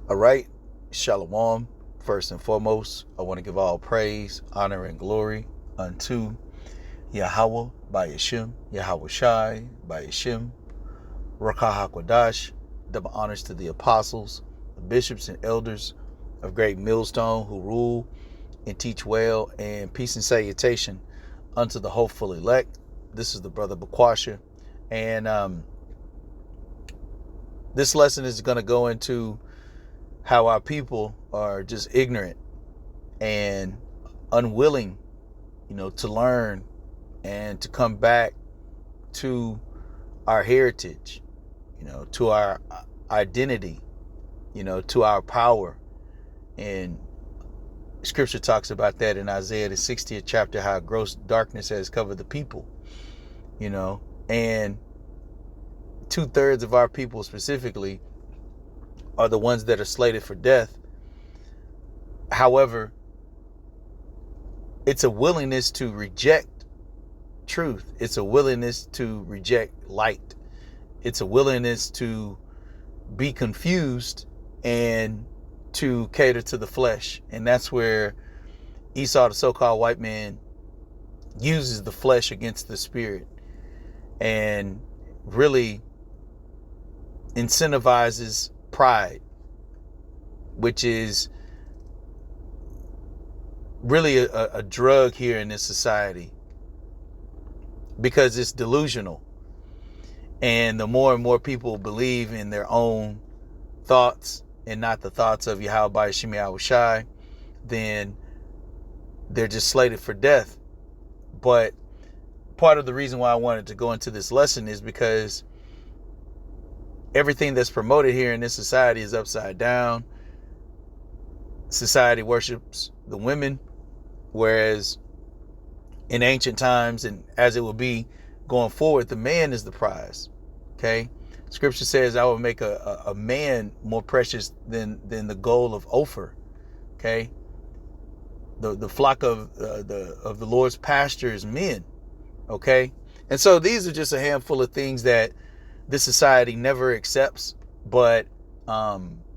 All right, Shalom. First and foremost, I want to give all praise, honor, and glory unto Yahweh by Yashim, Yahweh Shai by Yashim, Rakah HaKodash. Double honors to the apostles, the bishops, and elders of Great Millstone who rule and teach well, and peace and salutation unto the hopeful elect. This is the brother Bakwasha, and this lesson is going to go into how our people are just ignorant and unwilling, to learn and to come back to our heritage, to our identity, to our power. And scripture talks about that in Isaiah the 60th chapter, how gross darkness has covered the people, and 2/3 of our people specifically are the ones that are slated for death. However, it's a willingness to reject truth. It's a willingness to reject light. It's a willingness to be confused and to cater to the flesh. And that's where Esau, the so-called white man, uses the flesh against the spirit and really incentivizes pride, which is really a drug here in this society, because it's delusional. And the more and more people believe in their own thoughts and not the thoughts of Yahweh Shem Yahushai, then they're just slated for death. But part of the reason why I wanted to go into this lesson is because everything that's promoted here in this society is upside down. Society worships the women, whereas in ancient times, and as it will be going forward, the man is the prize. Okay, scripture says, "I will make a man more precious than the gold of Ophir." Okay, the flock of the Lord's pasture is men. Okay, and so these are just a handful of things that this society never accepts, but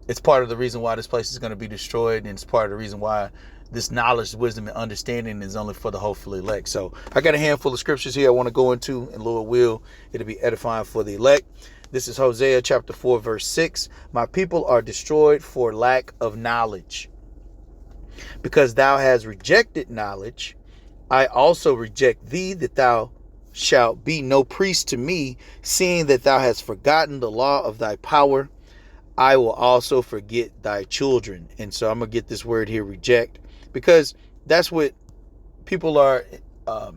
it's part of the reason why this place is going to be destroyed, and it's part of the reason why this knowledge, wisdom, and understanding is only for the hopeful elect. So I got a handful of scriptures here I want to go into, and Lord will, it'll be edifying for the elect. This is Hosea chapter 4, verse 6. My people are destroyed for lack of knowledge. Because thou hast rejected knowledge, I also reject thee, that thou shalt be no priest to me, seeing that thou hast forgotten the law of thy power. I will also forget thy children. And so I'm going to get this word here, reject, because that's what people are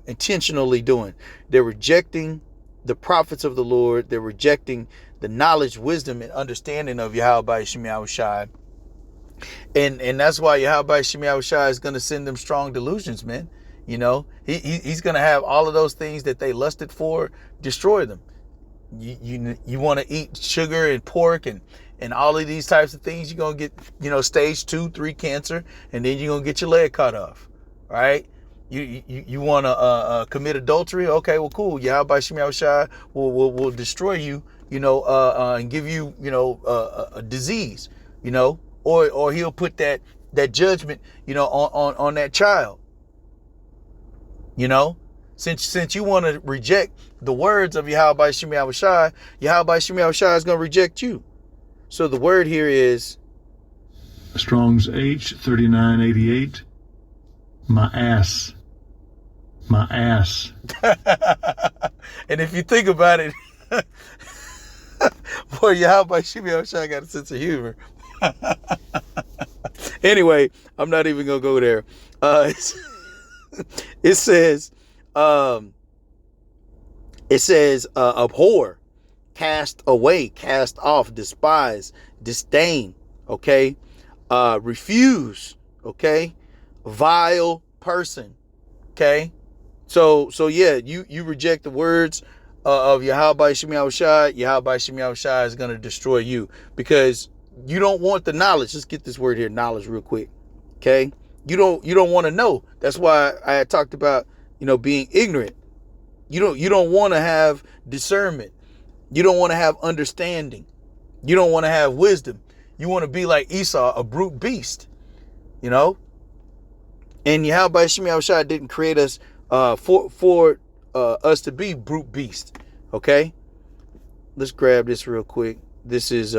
intentionally doing. They're rejecting the prophets of the Lord. They're rejecting the knowledge, wisdom, and understanding of Yahweh Shem Yahushai. And that's why Yahweh Shem Yahushai is going to send them strong delusions, man. He's going to have all of those things that they lusted for, destroy them. You want to eat sugar and pork and all of these types of things, you're going to get, stage 2, 3 cancer, and then you're going to get your leg cut off, right? You want to commit adultery? Okay, well, cool. Yahweh Shem Yahushai will destroy you, and give you, a disease, or he'll put that judgment, on that child. Since you want to reject the words of Yahweh Shem Yahushai, Yahweh Shem Yahushai is going to reject you. So the word here is Strong's H3988. My ass. And if you think about it, boy, Yahweh Shem Yahushai got a sense of humor. Anyway, I'm not even going to go there. It says, abhor, cast away, cast off, despise, disdain, okay? Refuse, okay? Vile person, okay? So yeah, you reject the words of Yahweh Shem Yahushai. Yahweh Shem Yahushai is going to destroy you because you don't want the knowledge. Let's get this word here, knowledge, real quick, okay? You don't want to know. That's why I had talked about, being ignorant. You don't want to have discernment. You don't want to have understanding. You don't want to have wisdom. You want to be like Esau, a brute beast, you know? And Yahweh Shem Yahushua didn't create us for us to be brute beasts. Okay? Let's grab this real quick. This is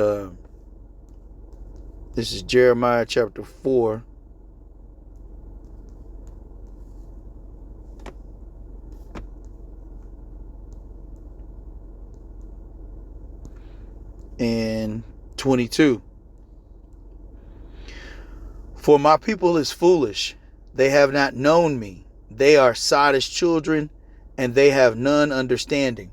Jeremiah chapter 4. And 22. For my people is foolish. They have not known me. They are sottish children, and they have none understanding.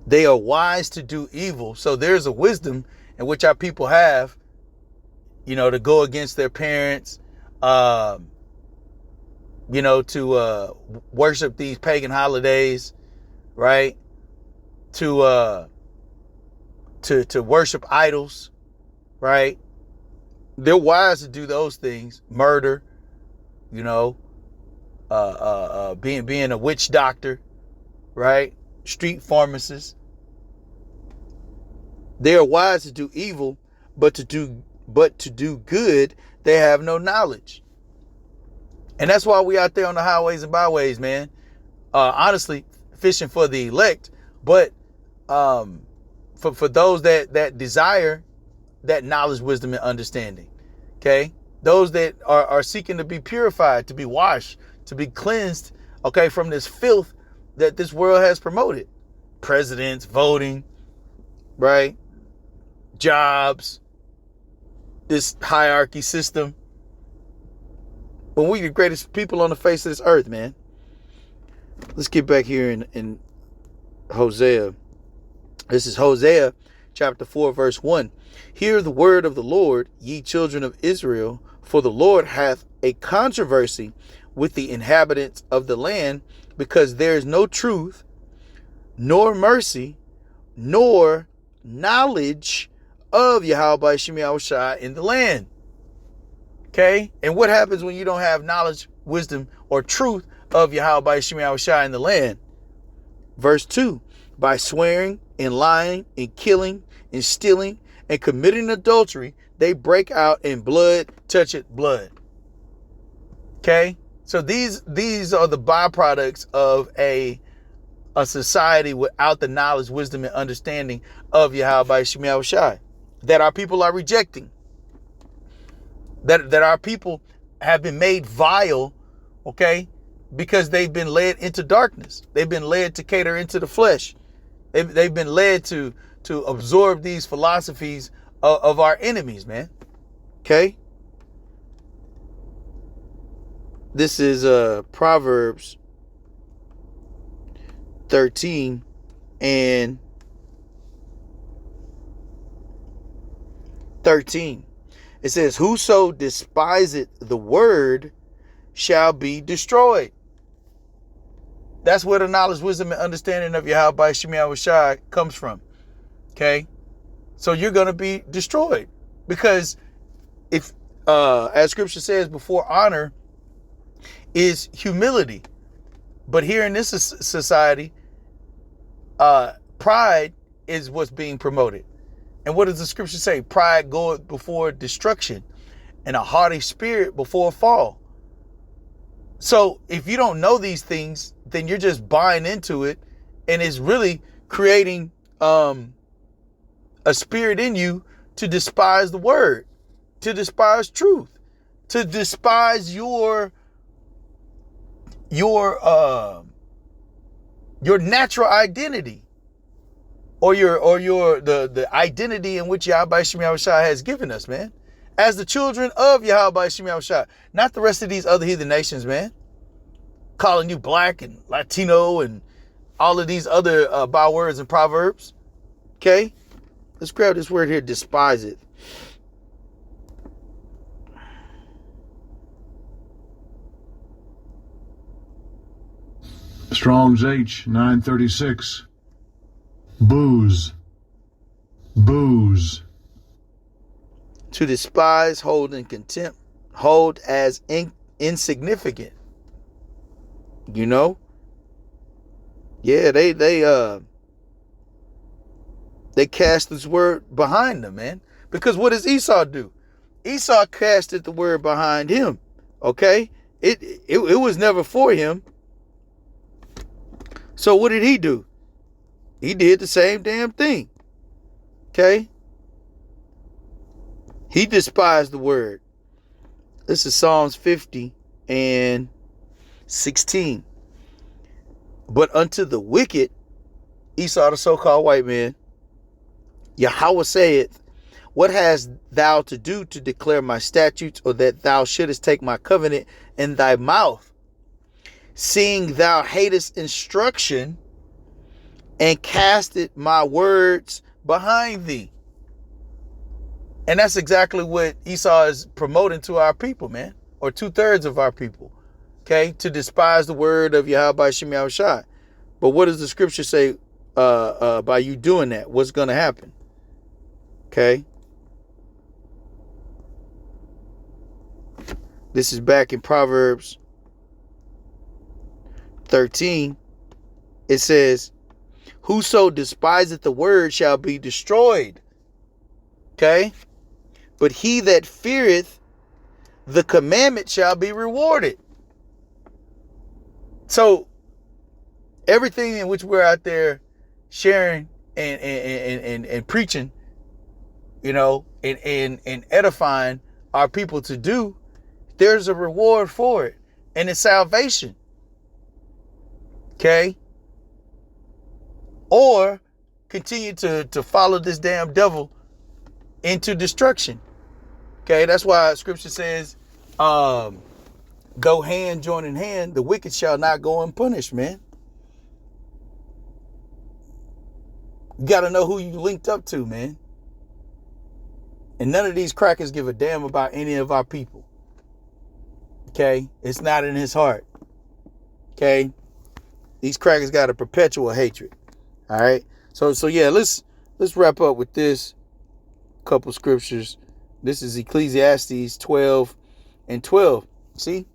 They are wise to do evil. So there's a wisdom in which our people have, you know, to go against their parents, you know, to worship these pagan holidays, right? To worship idols, right? They're wise to do those things. Murder, you know, being a witch doctor, right? Street pharmacists. They are wise to do evil, but to do good, they have no knowledge. And that's why we out there on the highways and byways, man. Honestly, fishing for the elect, but for those that desire that knowledge, wisdom, and understanding. Okay? Those that are seeking to be purified, to be washed, to be cleansed, okay, from this filth that this world has promoted. Presidents, voting, right? Jobs, this hierarchy system. When we the greatest people on the face of this earth, man. Let's get back here in Hosea. This is Hosea chapter 4, verse 1. Hear the word of the Lord, ye children of Israel, for the Lord hath a controversy with the inhabitants of the land, because there is no truth, nor mercy, nor knowledge of Yahweh Shem Yahushua in the land. Okay? And what happens when you don't have knowledge, wisdom, or truth of Yahweh Shem Yahushua in the land? Verse 2. By swearing and lying and killing and stealing and committing adultery, they break out in blood, toucheth blood. Okay? So these are the byproducts of a society without the knowledge, wisdom, and understanding of Yahweh Shem Yahushua that our people are rejecting. That our people have been made vile, okay, because they've been led into darkness. They've been led to cater into the flesh. They've been led to absorb these philosophies of our enemies, man. Okay? This is Proverbs 13 and 13. It says, whoso despiseth the word shall be destroyed. That's where the knowledge, wisdom, and understanding of Yahweh Shem Yahushua comes from. Okay? So you're going to be destroyed. Because if, as scripture says, before honor is humility. But here in this society, pride is what's being promoted. And what does the scripture say? Pride goeth before destruction, and a haughty spirit before a fall. So if you don't know these things, then you're just buying into it, and it's really creating a spirit in you to despise the word, to despise truth, to despise your natural identity, or the identity in which Yahweh Shem Yahushua has given us, man, as the children of Yahweh Shem Yahushua, not the rest of these other heathen nations, man, calling you black and Latino and all of these other bywords and proverbs. Okay, let's grab this word here, despise it. Strong's H 936. Booze. Booze. To despise, hold in contempt, hold as insignificant. You know? Yeah, they cast this word behind them, man. Because what does Esau do? Esau casted the word behind him. Okay? It was never for him. So what did he do? He did the same damn thing. Okay? He despised the word. This is Psalms 50 and 16. But unto the wicked, Esau, the so-called white man, Yahweh saith, what hast thou to do to declare my statutes, or that thou shouldest take my covenant in thy mouth, seeing thou hatest instruction and casteth my words behind thee? And that's exactly what Esau is promoting to our people, man, or 2/3 of our people. Okay, to despise the word of Yahweh Shem Yahushua. But what does the scripture say by you doing that? What's going to happen? Okay. This is back in Proverbs 13. It says, whoso despiseth the word shall be destroyed. Okay. But he that feareth the commandment shall be rewarded. So everything in which we're out there sharing and preaching, you know, and edifying our people to do, there's a reward for it, and it's salvation. Okay? Or continue to follow this damn devil into destruction. Okay, that's why scripture says, though hand join in hand, the wicked shall not go unpunished, man. You got to know who you linked up to, man. And none of these crackers give a damn about any of our people. Okay? It's not in his heart. Okay? These crackers got a perpetual hatred. All right? So yeah, let's wrap up with this couple scriptures. This is Ecclesiastes 12 and 12. See?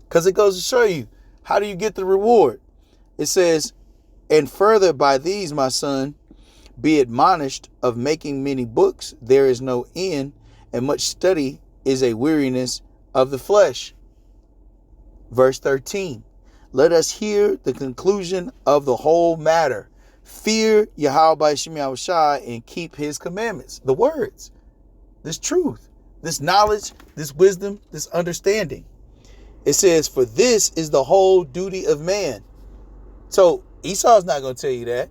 Because it goes to show you, how do you get the reward? It says, and further by these, my son, be admonished of making many books. There is no end, and much study is a weariness of the flesh. Verse 13. Let us hear the conclusion of the whole matter. Fear Yahweh Shem Yahushua and keep his commandments. The words. This truth. This knowledge. This wisdom. This understanding. It says, for this is the whole duty of man. So Esau's not going to tell you that.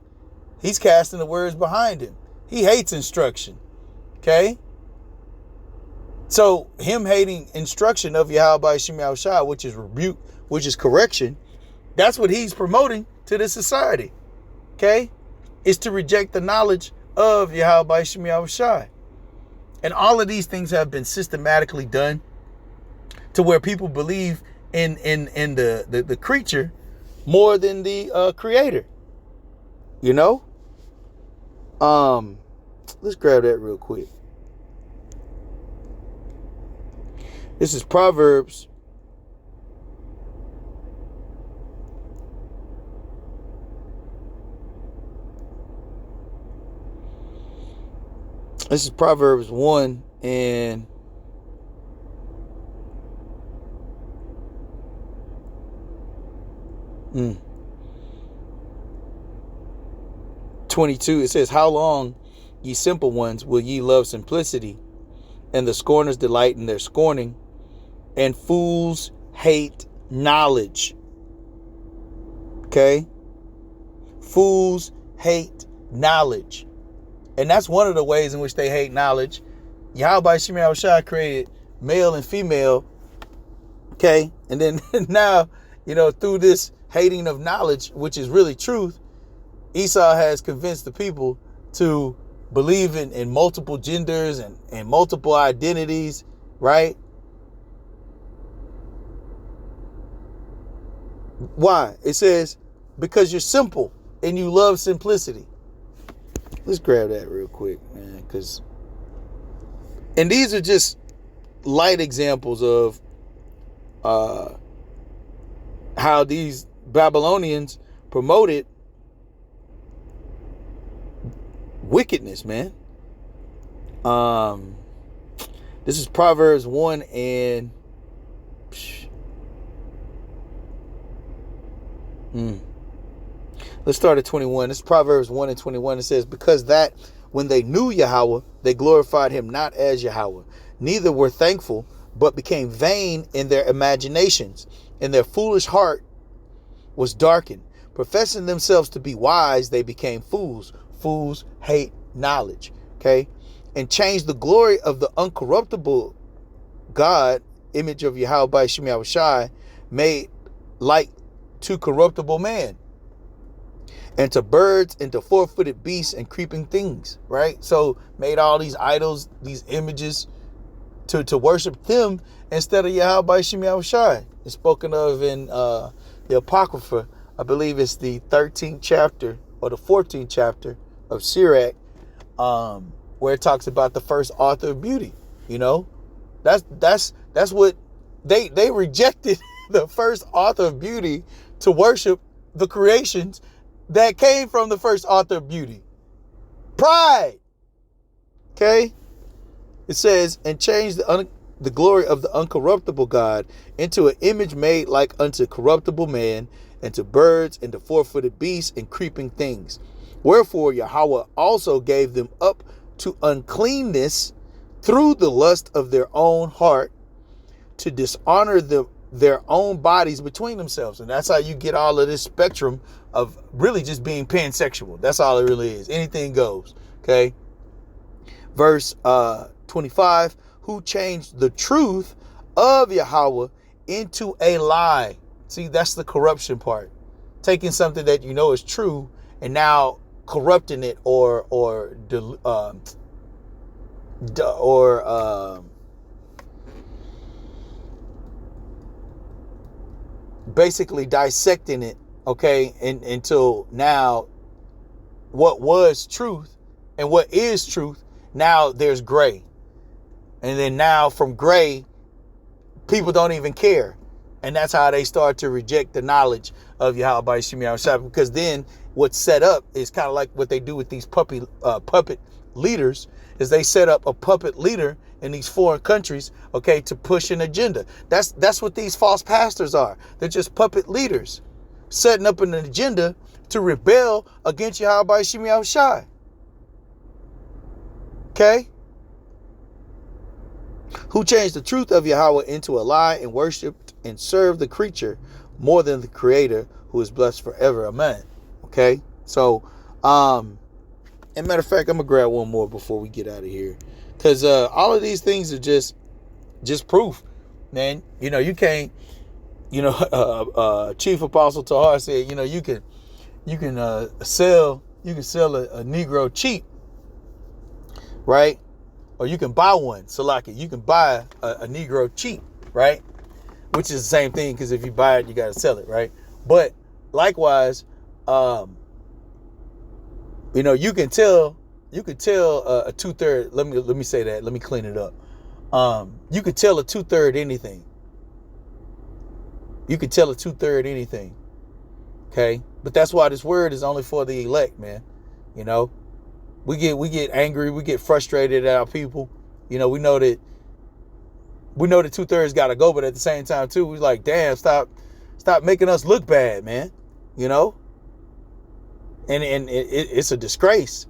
He's casting the words behind him. He hates instruction. Okay? So him hating instruction of Yahweh Shem Yahushua, which is rebuke, which is correction, that's what he's promoting to the society. Okay? Is to reject the knowledge of Yahweh Shem Yahushua. And all of these things have been systematically done to where people believe in the creature more than the creator. You know? Let's grab that real quick. This is Proverbs 1 and 22. It says, how long, ye simple ones, will ye love simplicity, and the scorners delight in their scorning, and fools hate knowledge. Okay? Fools hate knowledge. And that's one of the ways in which they hate knowledge. Yahweh Shem Yahushua created male and female. Okay? And then now, you know, through this hating of knowledge, which is really truth, Esau has convinced the people to believe in multiple genders and multiple identities, right? Why? It says, because you're simple and you love simplicity. Let's grab that real quick, man, and these are just light examples of how these Babylonians promoted wickedness, man. This is Proverbs 1 and let's start at 21. This is Proverbs 1 and 21. It says, because that when they knew Yahweh, they glorified him not as Yahweh, neither were thankful, but became vain in their imaginations, and their foolish heart was darkened. Professing themselves to be wise, they became fools. Fools hate knowledge. Okay? And changed the glory of the uncorruptible God, image of Yahweh by Shem Yahushai, made like to corruptible man, and to birds, and to four-footed beasts and creeping things. Right? So made all these idols, these images, to worship them instead of Yahweh by Shem Yahushai. It's spoken of in the Apocrypha. I believe it's the 13th chapter or the 14th chapter of Sirach, where it talks about the first author of beauty. You know, that's what they rejected the first author of beauty to worship the creations that came from the first author of beauty. Pride. Okay. It says, and changed the glory of the uncorruptible God into an image made like unto corruptible man, and to birds, and to four-footed beasts and creeping things. Wherefore Yahweh also gave them up to uncleanness through the lust of their own heart, to dishonor their own bodies between themselves. And that's how you get all of this spectrum of really just being pansexual. That's all it really is. Anything goes. Okay. Verse 25, who changed the truth of Yahweh into a lie. See, that's the corruption part. Taking something that you know is true and now corrupting it or basically dissecting it, okay, until now what was truth and what is truth, now there's gray. And then now from gray, people don't even care. And that's how they start to reject the knowledge of Yahweh by Shem Yahushua, because then what's set up is kind of like what they do with these puppet leaders, is they set up a puppet leader in these foreign countries, okay, to push an agenda. That's what these false pastors are. They're just puppet leaders setting up an agenda to rebel against Yahweh by Shem Yahushua. Okay? Who changed the truth of Yahweh into a lie and worshipped and served the creature more than the creator, who is blessed forever. Amen. Okay? So, and matter of fact, I'm going to grab one more before we get out of here. Because all of these things are just proof, man. You know, you can't, you know, Chief Apostle Tahar said, you know, you can sell a Negro cheap, right? Or you can buy one. So like you can buy a Negro cheap, right? Which is the same thing, because if you buy it, you got to sell it, right? But likewise, you know, you can tell a 2/3. Let me say that. Let me clean it up. You could tell a 2/3 anything. You could tell a 2/3 anything. Okay, but that's why this word is only for the elect, man. You know, we get angry, we get frustrated at our people. You know, we know that 2/3 got to go, but at the same time too, we're like, damn, stop making us look bad, man. You know, and it's a disgrace.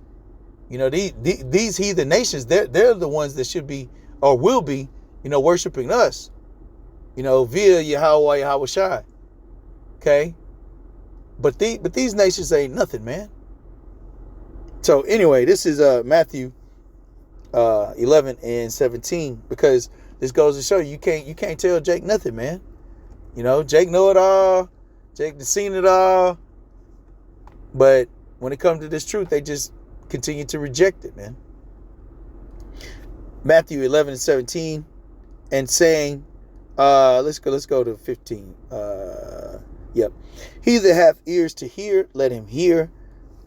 You know, these heathen nations, they're the ones that should be or will be, you know, worshiping us, you know, via Yahweh Shai. Okay, but these nations ain't nothing, man. So anyway, this is Matthew 11 and 17, because this goes to show you can't tell Jake nothing, man. You know, Jake know it all. Jake has seen it all. But when it comes to this truth, they just continue to reject it, man. Matthew 11 and 17, and saying, let's go to 15. Yep. He that hath ears to hear, let him hear.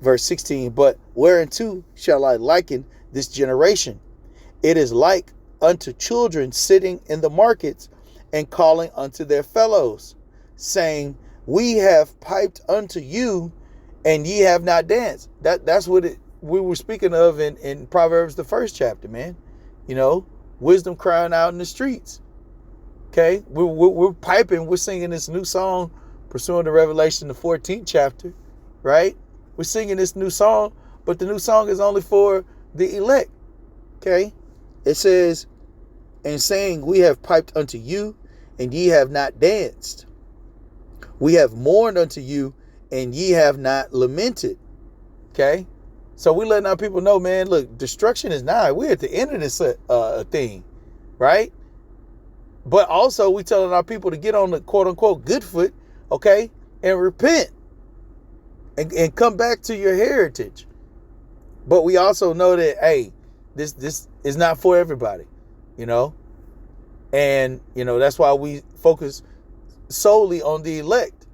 Verse 16, but whereunto shall I liken this generation? It is like unto children sitting in the markets and calling unto their fellows, saying, we have piped unto you, and ye have not danced. That's what it we were speaking of in Proverbs, the 1st chapter, man. You know, wisdom crying out in the streets. Okay, we're piping, we're singing this new song pursuant to Revelation, the 14th chapter, right? We're singing this new song, but the new song is only for the elect. Okay, it says, and saying, we have piped unto you, and ye have not danced. We have mourned unto you, and ye have not lamented. Okay, so we letting our people know, man, look, destruction is nigh. We're at the end of this thing, right? But also we telling our people to get on the quote unquote good foot, okay, and repent and come back to your heritage. But we also know that, hey, this is not for everybody, you know, and you know that's why we focus solely on the elect.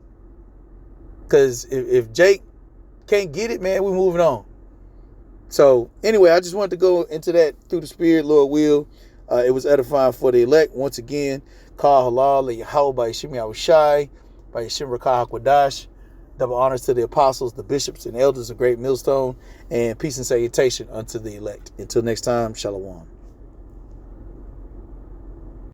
Because if Jake can't get it, man, we're moving on. So anyway, I just wanted to go into that through the Spirit, Lord will. It was edifying for the elect. Once again, Kal Halal, Yahweh, by Yeshim Yahushai, by Yeshim Rakah HaKwadash. Double honors to the apostles, the bishops, and elders of Great Millstone, and peace and salutation unto the elect. Until next time, Shalom.